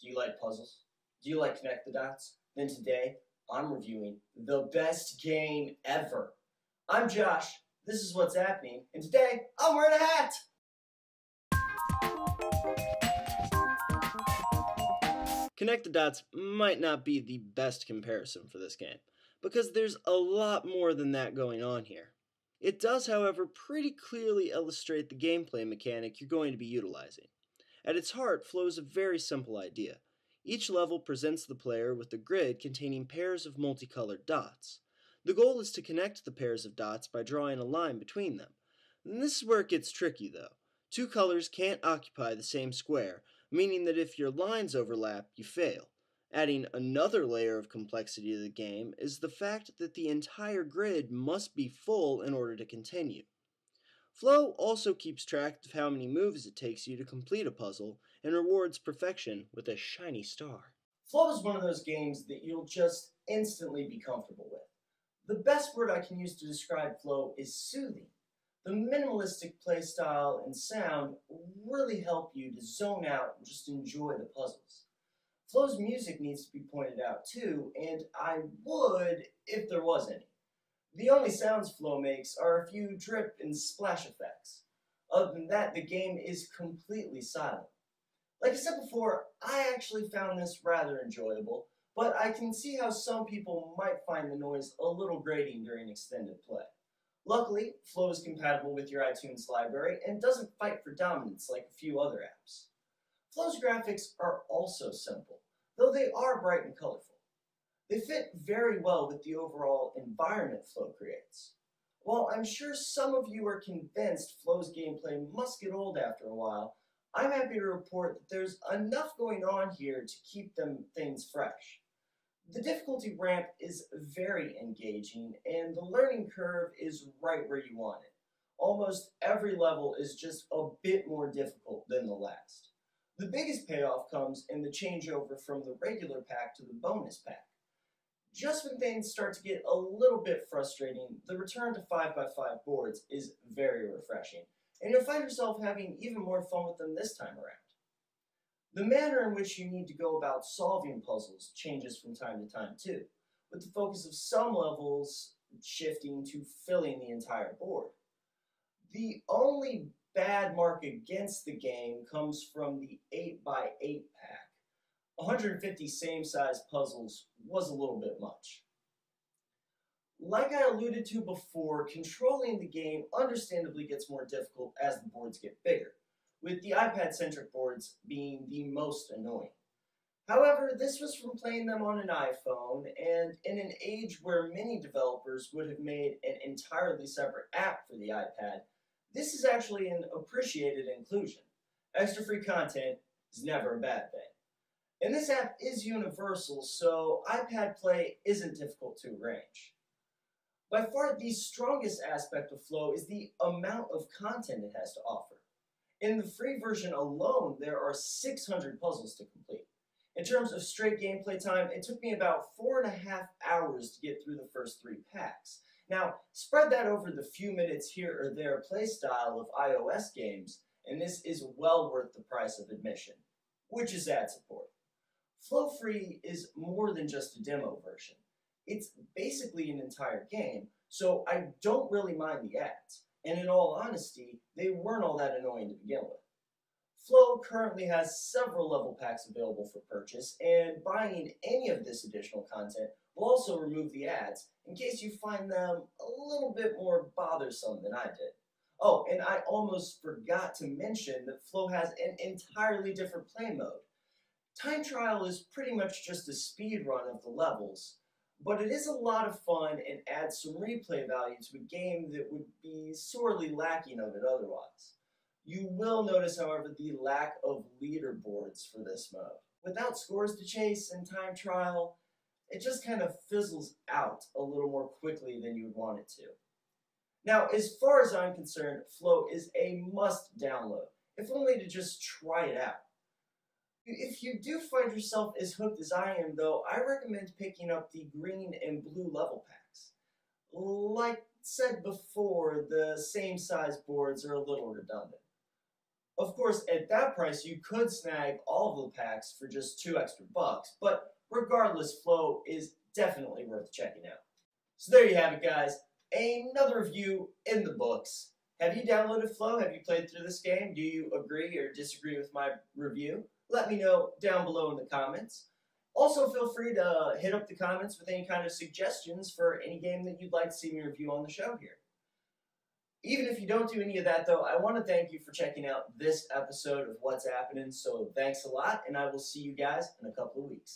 Do you like puzzles? Do you like connect the dots? Then today, I'm reviewing the best game ever. I'm Josh, this is what's happening, and today, I'm wearing a hat! Connect the dots might not be the best comparison for this game, because there's a lot more than that going on here. It does, however, pretty clearly illustrate the gameplay mechanic you're going to be utilizing. At its heart flows a very simple idea. Each level presents the player with a grid containing pairs of multicolored dots. The goal is to connect the pairs of dots by drawing a line between them. And this is where it gets tricky, though. Two colors can't occupy the same square, meaning that if your lines overlap, you fail. Adding another layer of complexity to the game is the fact that the entire grid must be full in order to continue. Flow also keeps track of how many moves it takes you to complete a puzzle and rewards perfection with a shiny star. Flow is one of those games that you'll just instantly be comfortable with. The best word I can use to describe Flow is soothing. The minimalistic playstyle and sound really help you to zone out and just enjoy the puzzles. Flow's music needs to be pointed out too, and I would if there was any. The only sounds Flow makes are a few drip and splash effects. Other than that, the game is completely silent. Like I said before, I actually found this rather enjoyable, but I can see how some people might find the noise a little grating during extended play. Luckily, Flow is compatible with your iTunes library and doesn't fight for dominance like a few other apps. Flow's graphics are also simple, though they are bright and colorful. They fit very well with the overall environment Flow creates. While I'm sure some of you are convinced Flow's gameplay must get old after a while, I'm happy to report that there's enough going on here to keep things fresh. The difficulty ramp is very engaging, and the learning curve is right where you want it. Almost every level is just a bit more difficult than the last. The biggest payoff comes in the changeover from the regular pack to the bonus pack. Just when things start to get a little bit frustrating, the return to 5x5 boards is very refreshing, and you'll find yourself having even more fun with them this time around. The manner in which you need to go about solving puzzles changes from time to time too, with the focus of some levels shifting to filling the entire board. The only bad mark against the game comes from the 8x8 pack. 150 same-size puzzles was a little bit much. Like I alluded to before, controlling the game understandably gets more difficult as the boards get bigger, with the iPad-centric boards being the most annoying. However, this was from playing them on an iPhone, and in an age where many developers would have made an entirely separate app for the iPad, this is actually an appreciated inclusion. Extra free content is never a bad thing. And this app is universal, so iPad play isn't difficult to arrange. By far, the strongest aspect of Flow is the amount of content it has to offer. In the free version alone, there are 600 puzzles to complete. In terms of straight gameplay time, it took me about 4.5 hours to get through the first 3 packs. Now, spread that over the few minutes here or there playstyle of iOS games, and this is well worth the price of admission, which is ad support. Flow Free is more than just a demo version. It's basically an entire game, so I don't really mind the ads. And in all honesty, they weren't all that annoying to begin with. Flow currently has several level packs available for purchase, and buying any of this additional content will also remove the ads in case you find them a little bit more bothersome than I did. Oh, and I almost forgot to mention that Flow has an entirely different play mode. Time Trial is pretty much just a speed run of the levels, but it is a lot of fun and adds some replay value to a game that would be sorely lacking of it otherwise. You will notice, however, the lack of leaderboards for this mode. Without scores to chase in Time Trial, it just kind of fizzles out a little more quickly than you would want it to. Now, as far as I'm concerned, Flow is a must download, if only to just try it out. If you do find yourself as hooked as I am, though, I recommend picking up the green and blue level packs. Like said before, the same size boards are a little redundant. Of course, at that price, you could snag all of the packs for just $2 extra, but regardless, Flow is definitely worth checking out. So there you have it, guys. Another review in the books. Have you downloaded Flow? Have you played through this game? Do you agree or disagree with my review? Let me know down below in the comments. Also, feel free to hit up the comments with any kind of suggestions for any game that you'd like to see me review on the show here. Even if you don't do any of that, though, I want to thank you for checking out this episode of What's Happening. So thanks a lot, and I will see you guys in a couple of weeks.